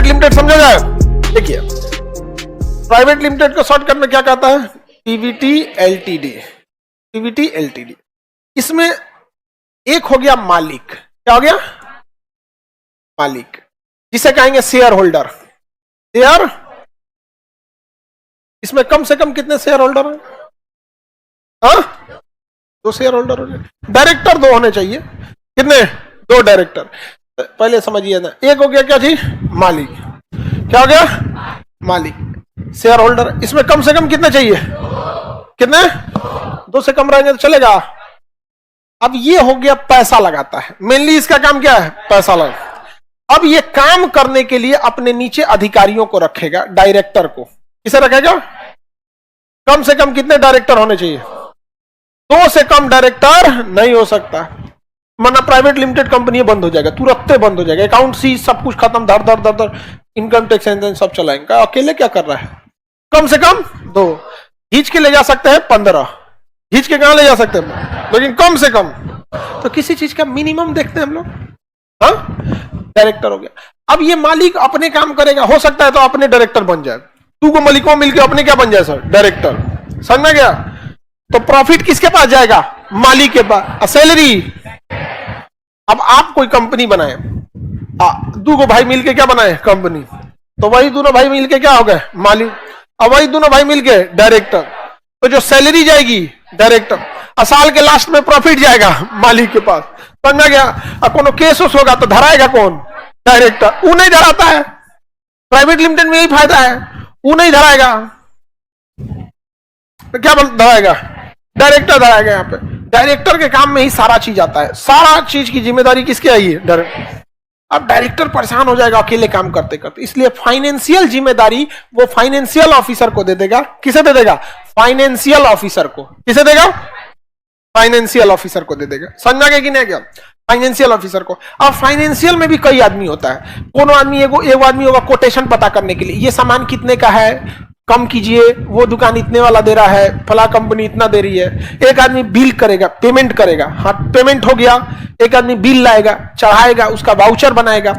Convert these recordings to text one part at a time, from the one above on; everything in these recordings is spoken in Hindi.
प्राइवेट लिमिटेड समझा जाए। देखिए प्राइवेट लिमिटेड को शॉर्टकट में क्या कहता है, पीवीटी एलटीडी। पीवीटी एलटीडी, इसमें एक हो गया मालिक, क्या हो गया मालिक, जिसे कहेंगे शेयर होल्डर। शेयर, इसमें कम से कम कितने शेयर होल्डर हैं? हाँ, 2 शेयर होल्डर हो गए। डायरेक्टर 2 होने चाहिए, कितने? 2 डायरेक्टर। पहले समझिए ना, एक हो गया क्या जी मालिक, क्या हो गया मालिक, शेयर होल्डर। इसमें कम से कम कितने चाहिए? कितने? 2 से कम रहेंगे तो चलेगा। अब ये हो गया पैसा लगाता है, मेनली इसका काम क्या है? पैसा लगा। अब ये काम करने के लिए अपने नीचे अधिकारियों को रखेगा, डायरेक्टर को। किसे रखेगा? कम से कम कितने डायरेक्टर होने चाहिए? 2 से कम डायरेक्टर नहीं हो सकता, वरना प्राइवेट लिमिटेड कंपनी बंद हो जाएगा, तुरंत बंद हो जाएगा, अकाउंट सी सब कुछ खत्म, धर धर धर धर इनकम टैक्स सब चलाएंगे। अकेले क्या कर रहा है? कम से कम 2, खींच के ले जा सकते हैं 15, खींच के कहां ले जा सकते हैं, लेकिन कम से कम। तो किसी चीज का मिनिमम देखते हैं हम लोग। हाँ, डायरेक्टर हो गया। अब ये मालिक अपने काम करेगा, हो सकता है तो अपने डायरेक्टर बन जाए, 2 को मालिकों मिलकर अपने क्या बन जाए सर? डायरेक्टर। समझ में गया? तो प्रॉफिट किसके पास जाएगा? मालिक के पास। सैलरी, अब आप कोई कंपनी बनाए, 2 को भाई मिलके क्या बनाए? कंपनी। तो वही दोनों भाई मिलके क्या हो गए? मालिक। अब वही दोनों भाई मिलके डायरेक्टर। तो जो सैलरी जाएगी डायरेक्टर, और साल के लास्ट में प्रॉफिट जाएगा मालिक के पास। समझ में गया? अब कोनो केस होगा तो धराएगा कौन? डायरेक्टर। वो नहीं धराता है, प्राइवेट लिमिटेड में यही फायदा है, वो नहीं धराएगा तो क्या धराएगा? डायरेक्टर धराएगा। यहाँ पे डायरेक्टर के काम में ही सारा चीज आता है, सारा चीज की जिम्मेदारी किसकी आई है? डायरेक्टर। अब डायरेक्टर परेशान हो जाएगा अकेले काम करते करते, इसलिए फाइनेंशियल जिम्मेदारी वो फाइनेंशियल ऑफिसर को दे देगा। किसे दे देगा? फाइनेंशियल ऑफिसर को। किसे देगा? फाइनेंशियल ऑफिसर को दे देगा। समझा गया कि नहीं गया? फाइनेंशियल ऑफिसर को। अब फाइनेंशियल में भी कई आदमी होता है, कोनो आदमी एगो आदमी होगा कोटेशन पता करने के लिए, ये सामान कितने का है, कम कीजिए, वो दुकान इतने वाला दे रहा है, फला कंपनी इतना दे रही है। एक आदमी बिल करेगा, पेमेंट करेगा, हाँ पेमेंट हो गया। एक आदमी बिल लाएगा, चढ़ाएगा, उसका वाउचर बनाएगा,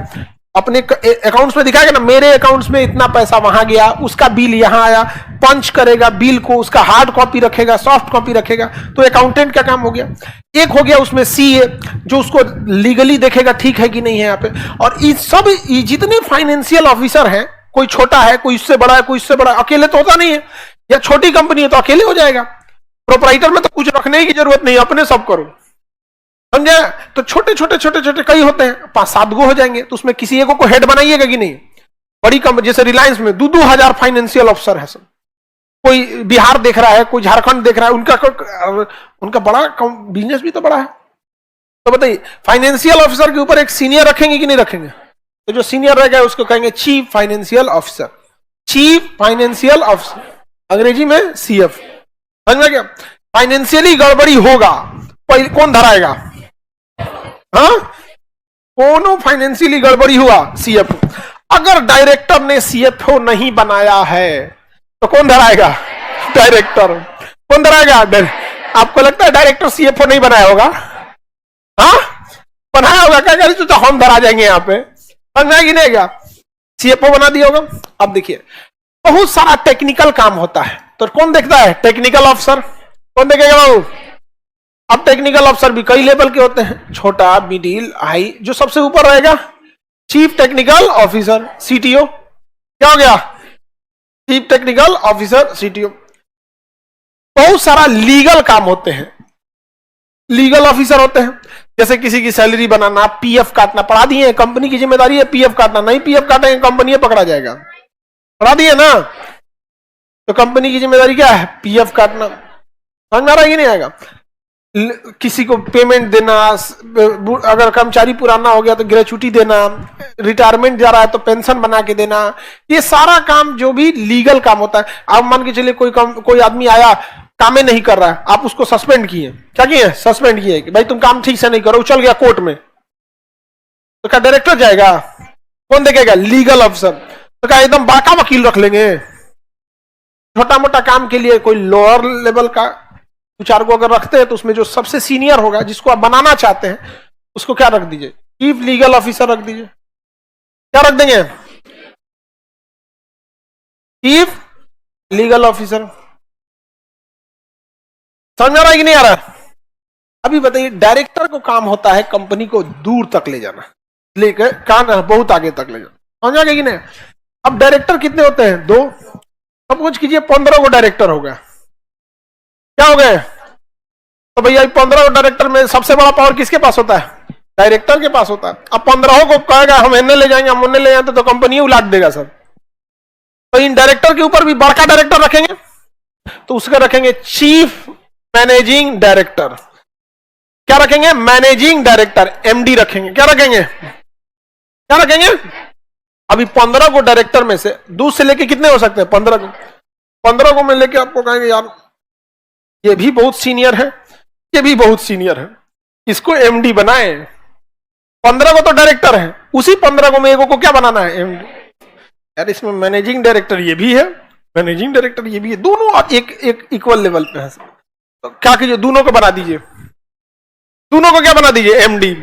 अपने अकाउंट्स में दिखाएगा ना, मेरे अकाउंट्स में इतना पैसा वहां गया, उसका बिल यहां आया, पंच करेगा बिल को, उसका हार्ड कॉपी रखेगा, सॉफ्ट कॉपी रखेगा। तो अकाउंटेंट का काम हो गया। एक हो गया उसमें सीए, जो उसको लीगली देखेगा ठीक है कि नहीं है यहाँ पे। और इस सब जितने फाइनेंशियल ऑफिसर हैं, कोई छोटा है, कोई इससे बड़ा है, कोई इससे बड़ा, अकेले तो होता नहीं है। या छोटी कंपनी है तो अकेले हो जाएगा, प्रोपराइटर में तो कुछ रखने की जरूरत नहीं, अपने सब करो। समझे? तो छोटे छोटे छोटे छोटे कई होते हैं, 5-7 गो हो जाएंगे, तो उसमें किसी एक को हेड बनाइएगा कि नहीं? बड़ी कंपनी जैसे रिलायंस में 2-2 हजार फाइनेंशियल ऑफिसर है सब। कोई बिहार देख रहा है, कोई झारखंड देख रहा है, उनका बड़ा बिजनेस भी तो बड़ा है। तो बताइए, फाइनेंशियल ऑफिसर के ऊपर एक सीनियर रखेंगे कि नहीं रखेंगे? तो जो सीनियर रहेगा उसको कहेंगे chief financial officer. Chief financial officer, अंग्रेजी में सीएफ। समझ में गया? फाइनेंशियली गड़बड़ी होगा, पहले कौन धराएगा? हाँ, कोनो फाइनेंशियली गड़बड़ी हुआ, सीएफओ। अगर डायरेक्टर ने सीएफओ नहीं बनाया है तो कौन धराएगा? डायरेक्टर। कौन धराएगा? आपको लगता है डायरेक्टर सीएफओ नहीं बनाया होगा? हाँ, बनाया होगा। क्या करें तो हम धरा जाएंगे यहाँ पे। समझ कि नहीं गया? सीएफओ बना दिया होगा। अब देखिए, बहुत सारा टेक्निकल काम होता है, तो कौन देखता है? Technical officer. कौन देखेगा बाबू? अब टेक्निकल ऑफिसर भी कई लेवल के होते हैं, छोटा, मिडिल, हाई। जो सबसे ऊपर रहेगा चीफ टेक्निकल ऑफिसर, सीटीओ। क्या हो गया? Chief technical officer, CTO. बहुत सारा लीगल काम होते हैं, लीगल ऑफिसर होते हैं, जैसे किसी की सैलरी बनाना, पीएफ काटना। पढ़ा दिए, कंपनी की जिम्मेदारी है पीएफ काटना, नहीं पीएफ काटेंगे कंपनी पकड़ा जाएगा। पढ़ा दिए ना? तो कंपनी की जिम्मेदारी क्या है? पीएफ काटना। समझ में आ रहा है कि नहीं आएगा? किसी को पेमेंट देना, अगर कर्मचारी पुराना हो गया तो ग्रेचुटी देना, रिटायरमेंट जा रहा है तो पेंशन बना के देना। ये सारा काम जो भी लीगल काम होता है। आप मान के चलिए कोई आदमी आया, कामें नहीं कर रहा है, आप उसको सस्पेंड किए। क्या किए? सस्पेंड किए कि भाई तुम काम ठीक से नहीं करो, चल गया कोर्ट में, तो क्या डायरेक्टर जाएगा? कौन देखेगा? लीगल अफसर। तो क्या एकदम बाका वकील रख लेंगे? छोटा मोटा काम के लिए कोई लोअर लेवल का 2-4 को अगर रखते हैं तो उसमें जो सबसे सीनियर होगा, जिसको आप बनाना चाहते हैं, उसको क्या रख दीजिए? चीफ लीगल ऑफिसर रख दीजिए। क्या रख देंगे? Chief legal officer. समझ में आ रहा है कि नहीं आ रहा? अभी बताइए, डायरेक्टर को काम होता है कंपनी को दूर तक ले जाना, लेकर कान बहुत आगे तक ले जाना। समझ आ गया कि नहीं? अब डायरेक्टर कितने होते हैं? 2। सपोज कीजिए 15 को डायरेक्टर हो गया, क्या हो गए? तो भैया 15 डायरेक्टर में सबसे बड़ा पावर किसके पास होता है? डायरेक्टर के पास होता है। अब 15 को कहेगा हम इन्हें ले जाएंगे, हम उन्हें ले जाएंगे, तो कंपनी उलाट देगा सब। तो इन डायरेक्टर के ऊपर भी बड़का डायरेक्टर रखेंगे, तो उसका रखेंगे चीफ मैनेजिंग डायरेक्टर। क्या रखेंगे? मैनेजिंग डायरेक्टर, एमडी रखेंगे। क्या रखेंगे? क्या रखेंगे? अभी 15 को डायरेक्टर में से दूर से लेके कितने हो सकते हैं? 15 को। 15 को मैं लेके आपको कहेंगे यार ये भी बहुत सीनियर है, ये भी बहुत सीनियर है, इसको एमडी बनाए। 15 को तो डायरेक्टर है, उसी 15 को मेरे को क्या बनाना है? एमडी। यार इसमें मैनेजिंग डायरेक्टर ये भी है, मैनेजिंग डायरेक्टर ये भी है, दोनों एक इक्वल लेवल पे है। तो क्या कीजिए, दोनों को बना दीजिए, दोनों को क्या बना दीजिए? एमडी।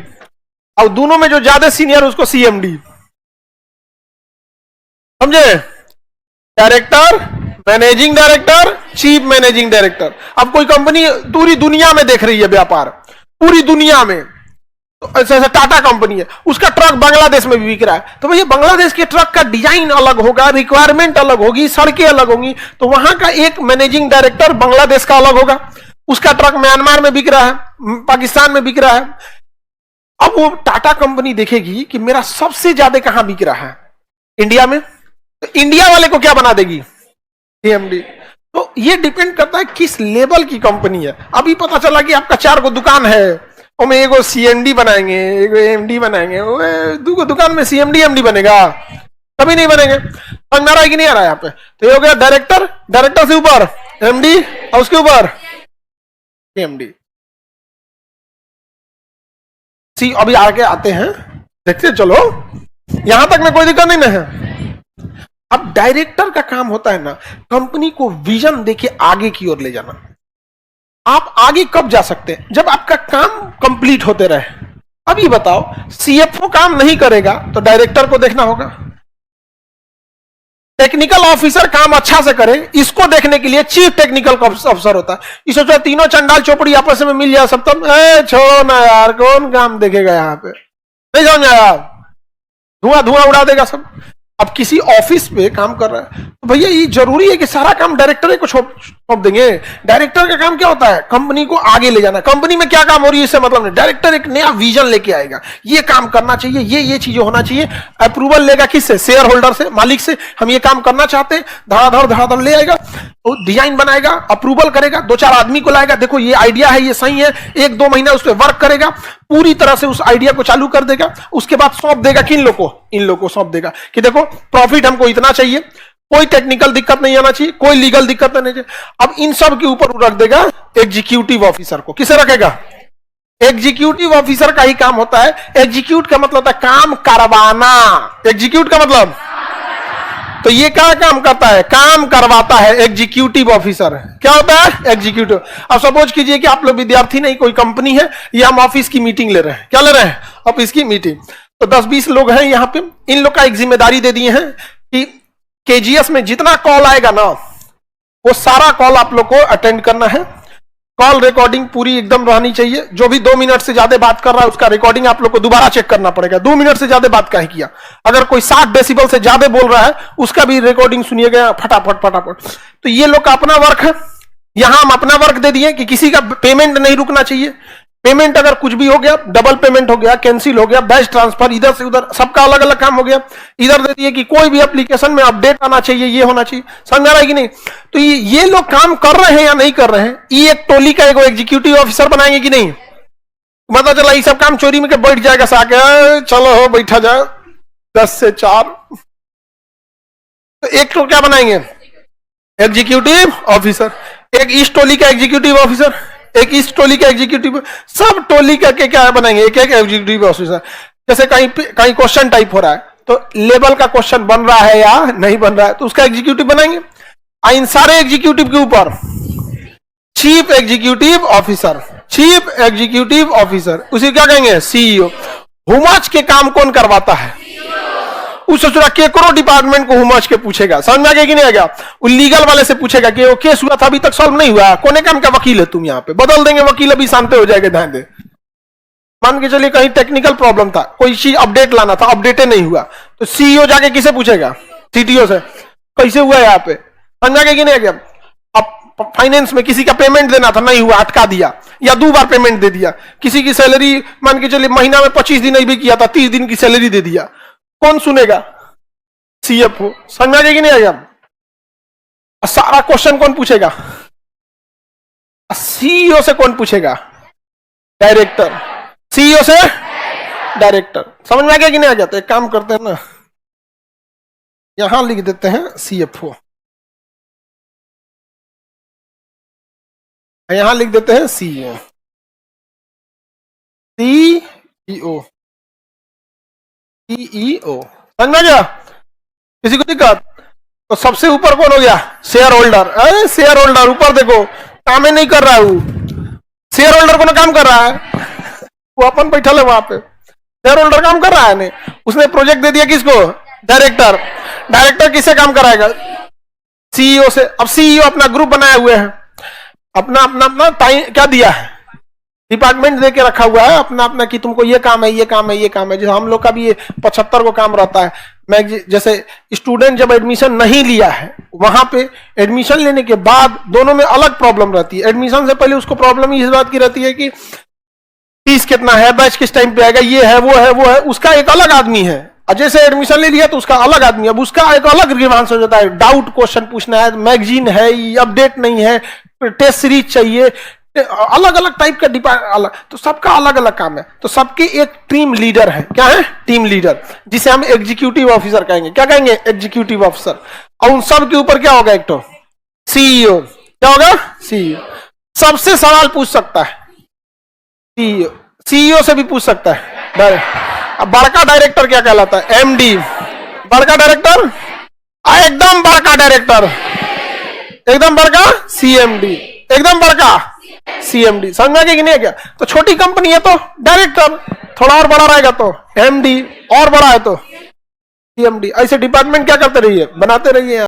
और दोनों में जो ज्यादा सीनियर उसको सीएमडी। समझे? Director, managing director, chief managing director. अब कोई कंपनी पूरी दुनिया में देख रही है व्यापार, पूरी दुनिया में, तो ऐसा टाटा कंपनी है, उसका ट्रक बांग्लादेश में भी बिक रहा है, तो भैया बांग्लादेश के ट्रक का डिजाइन अलग होगा, रिक्वायरमेंट अलग होगी, सड़कें अलग होंगी, तो वहां का एक मैनेजिंग डायरेक्टर बांग्लादेश का अलग होगा। उसका ट्रक म्यांमार में बिक रहा है, पाकिस्तान में बिक रहा है। अब वो टाटा कंपनी देखेगी कि मेरा सबसे ज्यादा कहां बिक रहा है? इंडिया में। तो इंडिया वाले को क्या बना देगी? सीएमडी। तो ये डिपेंड करता है किस लेवल की कंपनी है। अभी पता चला कि आपका 4 को दुकान है, और में एगो सीएमडी बनाएंगे, एगो एमडी बनाएंगे, 2 को दुकान में सीएमडी एमडी बनेगा? कभी नहीं बनेंगे। समझ में आ रहा है कि नहीं आ रहा है यहाँ पे? तो ये हो गया डायरेक्टर, डायरेक्टर से ऊपर एमडी, और उसके ऊपर सीएमडी। अभी आगे आते हैं, देखते चलो, यहां तक में कोई दिक्कत नहीं है। अब डायरेक्टर का काम होता है ना, कंपनी को विजन देके आगे की ओर ले जाना। आप आगे कब जा सकते हैं? जब आपका काम कंप्लीट होते रहे। अभी बताओ, सीएफओ काम नहीं करेगा तो डायरेक्टर को देखना होगा। टेक्निकल ऑफिसर काम अच्छा से करे, इसको देखने के लिए चीफ टेक्निकल ऑफिसर होता है। इस सोचा तीनों चंडाल चौपड़ी आपस में मिल जाए सब, तब छोड़ो ना यार, कौन काम देखेगा यहाँ पे? नहीं समझ आया? धुआं धुआं उड़ा देगा सब। अब किसी ऑफिस पे काम कर रहा है तो भैया ये जरूरी है कि सारा काम डायरेक्टर को सौंप देंगे? डायरेक्टर का काम क्या होता है? कंपनी को आगे ले जाना। कंपनी में क्या काम हो रही है इससे मतलब नहीं, डायरेक्टर एक नया विजन लेके आएगा, ये काम करना चाहिए, ये चीजें होना चाहिए। अप्रूवल लेगा किससे? शेयर होल्डर से, मालिक से। हम ये काम करना चाहते हैं, धड़ाधड़ ले आएगा, तो डिजाइन बनाएगा, अप्रूवल करेगा, 2-4 आदमी को लाएगा, देखो ये आइडिया है, ये सही है, 1-2 महीना उस पर वर्क करेगा, पूरी तरह से उस आइडिया को चालू कर देगा। उसके बाद सौंप देगा किन लोग को? इन लोग को सौंप देगा कि देखो प्रॉफिट हमको इतना चाहिए, कोई टेक्निकल दिक्कत नहीं आना चाहिए, कोई लीगल दिक्कत नहीं चाहिए। अब इन सब के ऊपर रख देगा एग्जीक्यूटिव ऑफिसर को। किसे रखेगा? एग्जीक्यूटिव ऑफिसर का ही काम होता है। एग्जीक्यूट का मतलब होता है काम करवाना। एग्जीक्यूट का मतलब, तो ये क्या काम करता है? काम करवाता है एग्जीक्यूटिव ऑफिसर। क्या होता है? एग्जीक्यूटिव। अब सपोज कीजिए कि आप लोग विद्यार्थी नहीं, कोई कंपनी है, या हम ऑफिस की मीटिंग ले रहे हैं। क्या ले रहे हैं? ऑफिस की मीटिंग। तो 10-20 लोग हैं यहाँ पे, इन लोग का एक जिम्मेदारी दे दिए हैं कि केजीएस में जितना कॉल आएगा ना, वो सारा कॉल आप लोग को अटेंड करना है। कॉल रिकॉर्डिंग पूरी एकदम रहनी चाहिए। जो भी 2 मिनट से ज्यादा बात कर रहा है उसका रिकॉर्डिंग आप लोग को दोबारा चेक करना पड़ेगा, 2 मिनट से ज्यादा बात काहे किया। अगर कोई 60 डेसिबल से ज्यादा बोल रहा है उसका भी रिकॉर्डिंग सुनिएगा फटाफट। तो ये लोग का अपना वर्क है। यहां हम अपना वर्क दे दिए कि किसी का पेमेंट नहीं रुकना चाहिए। पेमेंट अगर कुछ भी हो गया, डबल पेमेंट हो गया, कैंसिल हो गया, बैच ट्रांसफर, इधर से उधर, सबका अलग अलग काम हो गया। इधर दे दिए कि कोई भी एप्लीकेशन में अपडेट आना चाहिए, ये होना चाहिए। समझ आ रहा है कि नहीं? तो ये लोग काम कर रहे हैं या नहीं कर रहे हैं, ये एक टोली का एक एग्जीक्यूटिव ऑफिसर बनाएंगे कि नहीं? पता चला ये सब काम चोरी में के बैठ जाएगा साके, चलो हो बैठा जाए 10 से 4। तो एक तो क्या बनाएंगे? Executive officer. एक इस टोली का एग्जीक्यूटिव ऑफिसर, एक इस टोली का एग्जीक्यूटिव, सब टोली करके क्या बनाएंगे? एक एग्जीक्यूटिव ऑफिसर। जैसे कहीं क्वेश्चन टाइप हो रहा है तो लेवल का क्वेश्चन बन रहा है या नहीं बन रहा है, तो उसका एग्जीक्यूटिव बनाएंगे। इन सारे एग्जीक्यूटिव के ऊपर chief executive officer. Chief executive officer उसे क्या कहेंगे? सीईओ। हुमाच के काम कौन करवाता है? उस ससुरा केकरो डिपार्टमेंट को हुमच के पूछेगा, समझ में आ गया कि नहीं आ गया? वो लीगल वाले से पूछेगा कि वो केस हुआ था अभी तक सॉल्व नहीं हुआ, कोने काम का वकील है तुम, यहाँ पे बदल देंगे वकील, अभी शांत हो जाएगा, ध्यान दे। मान के चलिए कहीं टेक्निकल प्रॉब्लम था, कोई चीज अपडेट लाना था, अपडेटे नहीं हुआ, तो सीईओ जाके किसे पूछेगा? सीटीओ से, कैसे हुआ यहाँ पे, समझ में आ गया कि नहीं आ गया? अब फाइनेंस में किसी का पेमेंट देना था, नहीं हुआ, अटका दिया, या 2 बार पेमेंट दे दिया, किसी की सैलरी मान के चलिए महीना में 25 दिन नहीं भी किया था, 30 दिन की सैलरी दे दिया, कौन सुनेगा? सीएफओ। समझ में आ गया कि नहीं आ गया? सारा क्वेश्चन कौन पूछेगा? सीईओ से कौन पूछेगा? डायरेक्टर। सीईओ से डायरेक्टर। समझ में आ गया कि नहीं आ गया? तो एक काम करते हैं ना, यहां लिख देते हैं सीएफओ, यहां लिख देते हैं सीईओ, सीईओ, सीईओ। समझ में आ गया? किसी को दिक्कत? तो सबसे ऊपर कौन हो गया? Share holder. अरे शेयर होल्डर ऊपर देखो, काम ही नहीं कर रहा है वो, शेयर होल्डर कौन काम कर रहा है? वो अपन बैठल है वहां पे, शेयर होल्डर काम कर रहा है नहीं, उसने प्रोजेक्ट दे दिया किसको? डायरेक्टर। डायरेक्टर किससे काम कराएगा? सीईओ से। अब सीईओ अपना ग्रुप बनाए हुए हैं, अपना अपना अपना टाइम क्या दिया है, डिपार्टमेंट दे के रखा हुआ है अपना अपना, कि तुमको ये काम है, ये काम है, ये काम है। जैसे हम लोग का भी ये 75 को काम रहता है। मैं जैसे स्टूडेंट जब एडमिशन नहीं लिया है, वहां पे एडमिशन लेने के बाद दोनों में अलग प्रॉब्लम रहती है। एडमिशन से पहले उसको प्रॉब्लम इस बात की रहती है कि फीस कितना है, बैच किस टाइम पे आएगा, ये है वो है वो है, उसका एक अलग आदमी है। और जैसे एडमिशन ले लिया तो उसका अलग आदमी, अब उसका एक अलग ग्रीवांस हो जाता है, डाउट क्वेश्चन पूछना है, मैगजीन है, अपडेट नहीं है, टेस्ट सीरीज चाहिए, अलग अलग टाइप का डिपार्टमेंट, तो सबका अलग अलग काम है। तो सबके एक टीम लीडर है। क्या है? टीम लीडर, जिसे हम एग्जीक्यूटिव ऑफिसर कहेंगे। क्या कहेंगे? Executive officer. और उन सब के ऊपर क्या होगा? एक तो सीईओ। क्या होगा? सीईओ। सबसे सवाल पूछ सकता है सीईओ, सीईओ से भी पूछ सकता है। अब बड़का डायरेक्टर क्या कहलाता है? एमडी। बड़का डायरेक्टर, एकदम बड़का डायरेक्टर, एकदम बड़का सीएमडी, एकदम बड़का सीएमडी। समझ में आ गया कि नहीं आ गया? तो छोटी कंपनी है तो डायरेक्टर, थोड़ा और बड़ा रहेगा तो एमडी, और बड़ा है तो सीएमडी। ऐसे डिपार्टमेंट क्या करते रहिए? बनाते रहिए।